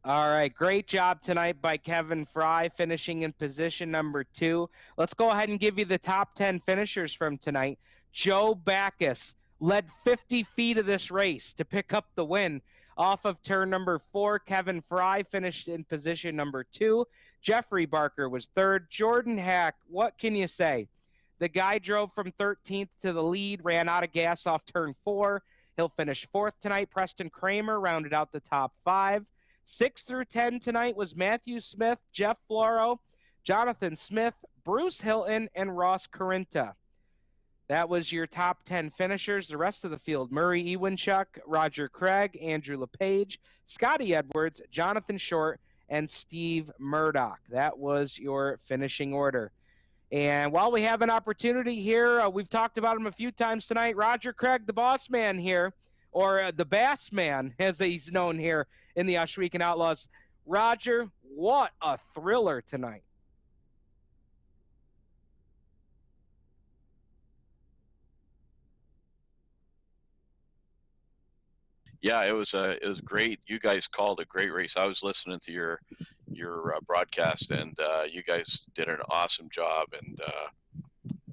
All right, great job tonight by Kevin Fry, finishing in position number 2. Let's go ahead and give you the top 10 finishers from tonight. Joe Backus led 50 feet of this race to pick up the win. Off of turn number 4, Kevin Fry finished in position number 2. Jeffrey Barker was 3rd. Jordan Hack, what can you say? The guy drove from 13th to the lead, ran out of gas off turn 4. He'll finish 4th tonight. Preston Kramer rounded out the top 5. 6 through 10 tonight was Matthew Smith, Jeff Floro, Jonathan Smith, Bruce Hilton, and Ross Carinta. That was your top 10 finishers. The rest of the field, Murray Ewanchuk, Roger Craig, Andrew LePage, Scotty Edwards, Jonathan Short, and Steve Murdoch. That was your finishing order. And while we have an opportunity here, we've talked about him a few times tonight, Roger Craig, the boss man here, or the Bass Man, as he's known here in the Ohsweken Outlaws. Roger, what a thriller tonight. Yeah, it was great. You guys called a great race. I was listening to your broadcast, and you guys did an awesome job. And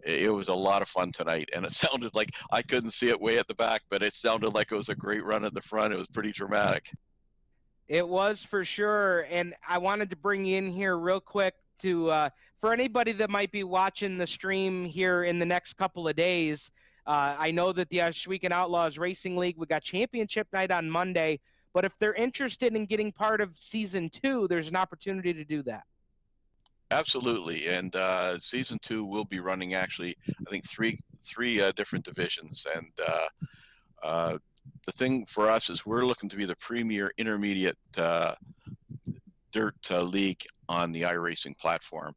it was a lot of fun tonight. And it sounded like, I couldn't see it way at the back, but it sounded like it was a great run at the front. It was pretty dramatic. It was for sure. And I wanted to bring you in here real quick to for anybody that might be watching the stream here in the next couple of days. I know that the Ohsweken Outlaws Racing League, we got championship night on Monday, but if they're interested in getting part of season 2, there's an opportunity to do that. Absolutely. And season 2 will be running, actually, I think three different divisions. And the thing for us is we're looking to be the premier intermediate dirt league on the iRacing platform.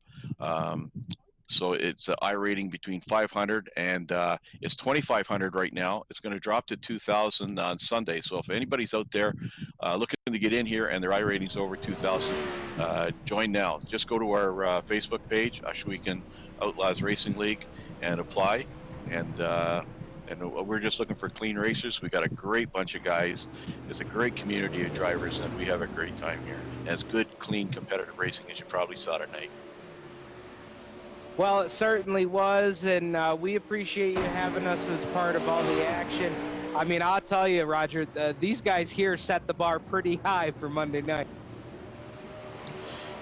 So it's an iRating between 500 and it's 2,500 right now. It's going to drop to 2,000 on Sunday. So if anybody's out there looking to get in here and their iRating's over 2,000, join now. Just go to our Facebook page, Ohsweken Outlaws Racing League, and apply. And we're just looking for clean racers. We got a great bunch of guys. It's a great community of drivers, and we have a great time here. And it's good, clean, competitive racing, as you probably saw tonight. Well, it certainly was, and we appreciate you having us as part of all the action. I mean, I'll tell you, Roger, these guys here set the bar pretty high for Monday night.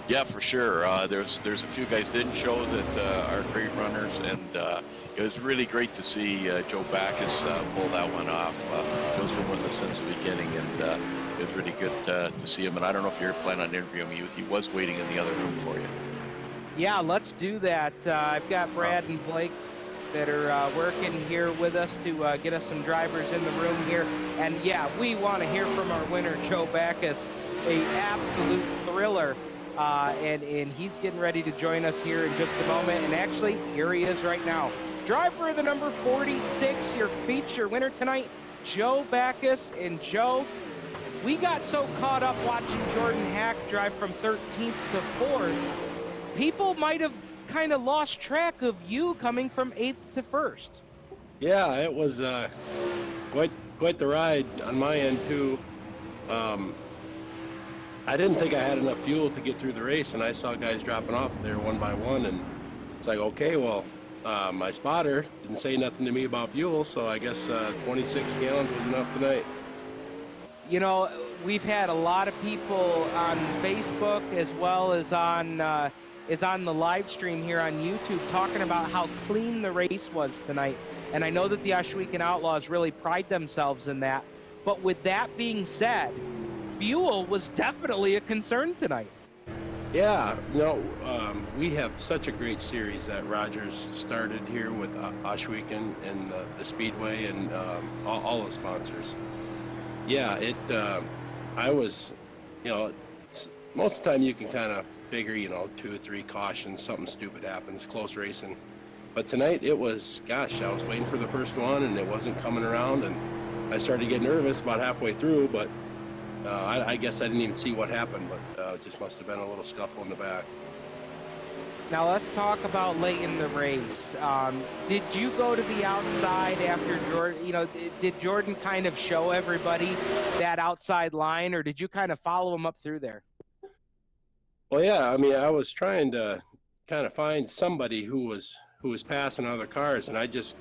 Yeah, for sure. There's a few guys didn't show that are great runners, and it was really great to see Joe Backus pull that one off. Joe's been with us since the beginning, and it was really good to see him. And I don't know if you're planning on interviewing him. He was waiting in the other room for you. Yeah, let's do that. I've got Brad and Blake that are working here with us to get us some drivers in the room here. And yeah, we want to hear from our winner, Joe Backus, a absolute thriller. And he's getting ready to join us here in just a moment. And actually, here he is right now. Driver of the number 46, your feature winner tonight, Joe Backus. And Joe, we got so caught up watching Jordan Hack drive from 13th to 4th. People might have kind of lost track of you coming from 8th to 1st. Yeah, it was quite the ride on my end too. I didn't think I had enough fuel to get through the race, and I saw guys dropping off there one by one, and it's like, okay, well, my spotter didn't say nothing to me about fuel, so I guess 26 gallons was enough tonight. You know, we've had a lot of people on Facebook as well as on the live stream here on YouTube talking about how clean the race was tonight. And I know that the Ohsweken Outlaws really pride themselves in that. But with that being said, fuel was definitely a concern tonight. Yeah, no, we have such a great series that Rogers started here with Ohsweken and the Speedway and all the sponsors. Yeah, I was, most of the time you can kind of figure, 2 or 3 cautions, something stupid happens, close racing. But tonight it was, gosh, I was waiting for the first one and it wasn't coming around, and I started to get nervous about halfway through, but I guess I didn't even see what happened, but it just must have been a little scuffle in the back. Now let's talk about late in the race. Did you go to the outside after Jordan? Did Jordan kind of show everybody that outside line, or did you kind of follow him up through there? Well, yeah, I mean, I was trying to kind of find somebody who was passing other cars, and I just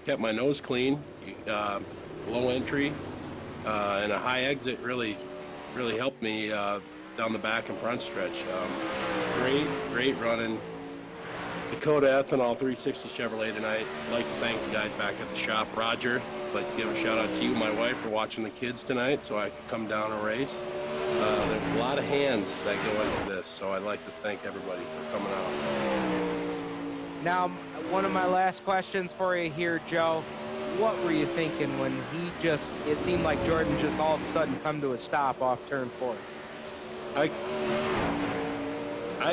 kept my nose clean, low entry, and a high exit really helped me down the back and front stretch. Great running. Dakota Ethanol 360 Chevrolet tonight. I'd like to thank the guys back at the shop. Roger, I'd like to give a shout out to you, my wife, for watching the kids tonight so I could come down and race. There's a lot of hands that go into this, so I'd like to thank everybody for coming out. Now, one of my last questions for you here, Joe. What were you thinking when it seemed like Jordan just all of a sudden come to a stop off turn 4? I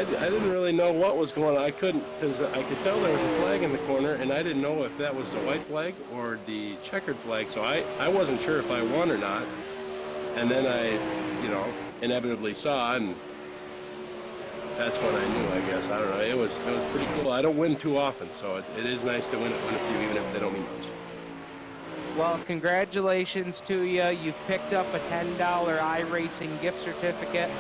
didn't really know what was going on. I couldn't, because I could tell there was a flag in the corner, and I didn't know if that was the white flag or the checkered flag, so I wasn't sure if I won or not. And then I, inevitably saw, and that's when I knew, I guess. I don't know. It was pretty cool. I don't win too often, so it is nice to win a few, even if they don't mean much. Well, congratulations to you. You've picked up a $10 iRacing gift certificate,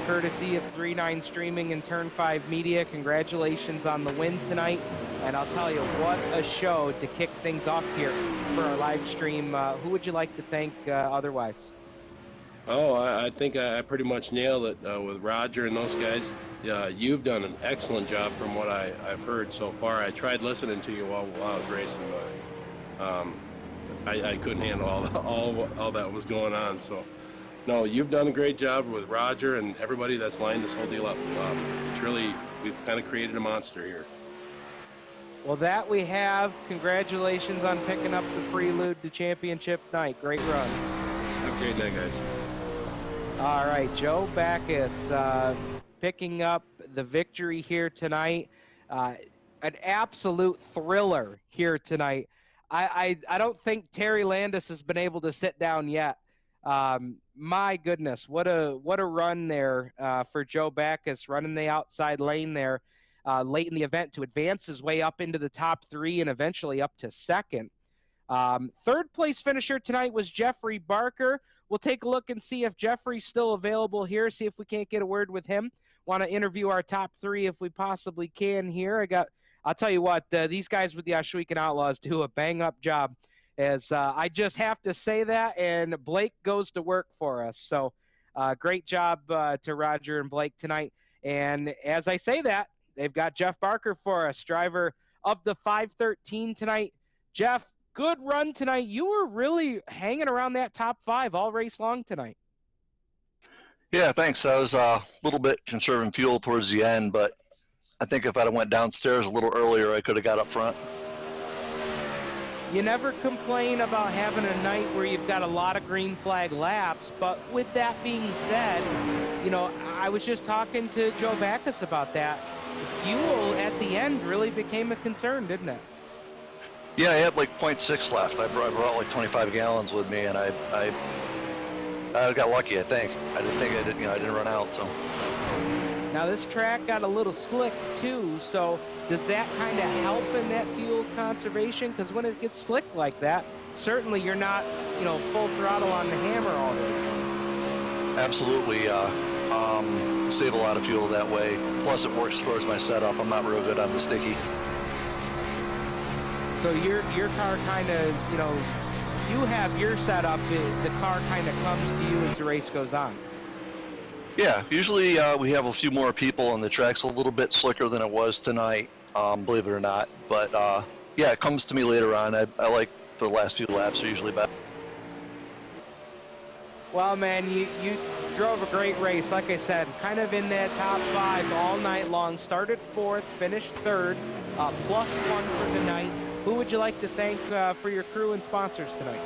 courtesy of 3-9 Streaming and Turn 5 Media. Congratulations on the win tonight. And I'll tell you, what a show to kick things off here for our live stream. Who would you like to thank otherwise? Oh, I think I pretty much nailed it with Roger and those guys. You've done an excellent job from what I've heard so far. I tried listening to you while I was racing, but I couldn't handle all that was going on. So, no, you've done a great job with Roger and everybody that's lined this whole deal up. It's really, we've kind of created a monster here. Well, that we have. Congratulations on picking up the prelude to championship night. Great run. Have a great night, guys. All right, Joe Backus picking up the victory here tonight. An absolute thriller here tonight. I don't think Terry Landis has been able to sit down yet. My goodness, what a run there for Joe Backus, running the outside lane there late in the event to advance his way up into the top 3 and eventually up to second. Third place finisher tonight was Jeffrey Barker. We'll take a look and see if Jeffrey's still available here, see if we can't get a word with him. Want to interview our top 3 if we possibly can here. I'll tell you what, these guys with the Ohsweken Outlaws do a bang-up job, as I just have to say that, and Blake goes to work for us. So great job to Roger and Blake tonight. And as I say that, they've got Jeff Barker for us, driver of the 513 tonight. Jeff, good run tonight. You were really hanging around that top 5 all race long tonight. Yeah, thanks. I was a little bit conserving fuel towards the end, but I think if I'd have went downstairs a little earlier, I could have got up front. You never complain about having a night where you've got a lot of green flag laps, but with that being said, I was just talking to Joe Backus about that. Fuel at the end really became a concern, didn't it? Yeah, I had like 0.6 left. I brought like 25 gallons with me, and I got lucky, I think. I didn't run out, so. Now this track got a little slick too, so does that kind of help in that fuel conservation? Because when it gets slick like that, certainly you're not, full throttle on the hammer all this. Absolutely. Save a lot of fuel that way. Plus it works towards my setup. I'm not real good on the sticky. So your car kind of, you have your setup, the car kind of comes to you as the race goes on. Yeah, usually we have a few more people and the track's a little bit slicker than it was tonight, believe it or not. But yeah, it comes to me later on. I like the last few laps are usually better. Well, man, you drove a great race. Like I said, kind of in that top 5 all night long. Started 4th, finished 3rd, +1 for the night. Who would you like to thank for your crew and sponsors tonight?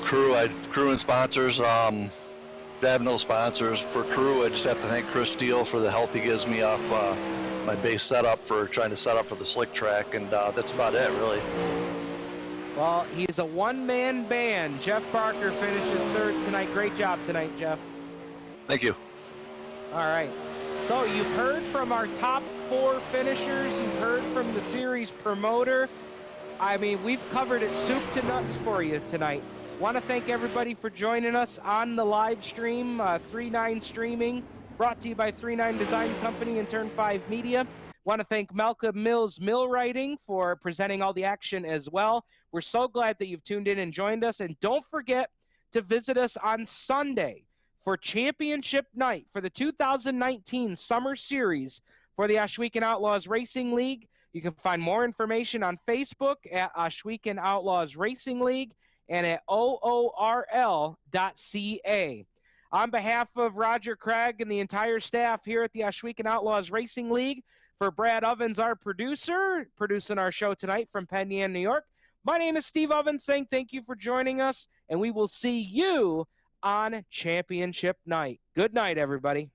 Crew and sponsors. I have no sponsors. For crew, I just have to thank Chris Steele for the help he gives me off my base setup for trying to set up for the slick track, and that's about it, really. Well, he's a one-man band. Jeff Barker finishes 3rd tonight. Great job tonight, Jeff. Thank you. All right. So you've heard from our top 4 finishers. You've heard from the series promoter. I mean, we've covered it soup to nuts for you tonight. Want to thank everybody for joining us on the live stream, 3-9 Streaming, brought to you by 3-9 Design Company and Turn 5 Media. Want to thank Malcolm Mills Millwrighting for presenting all the action as well. We're so glad that you've tuned in and joined us. And don't forget to visit us on Sunday for championship night for the 2019 Summer Series for the Ohsweken Outlaws Racing League. You can find more information on Facebook at Ohsweken Outlaws Racing League and at OORL.ca. On behalf of Roger Craig and the entire staff here at the Ohsweken Outlaws Racing League, for Brad Ovens, our producer, producing our show tonight from Penn Yan, New York, my name is Steve Ovens saying thank you for joining us, and we will see you on championship night. Good night, everybody.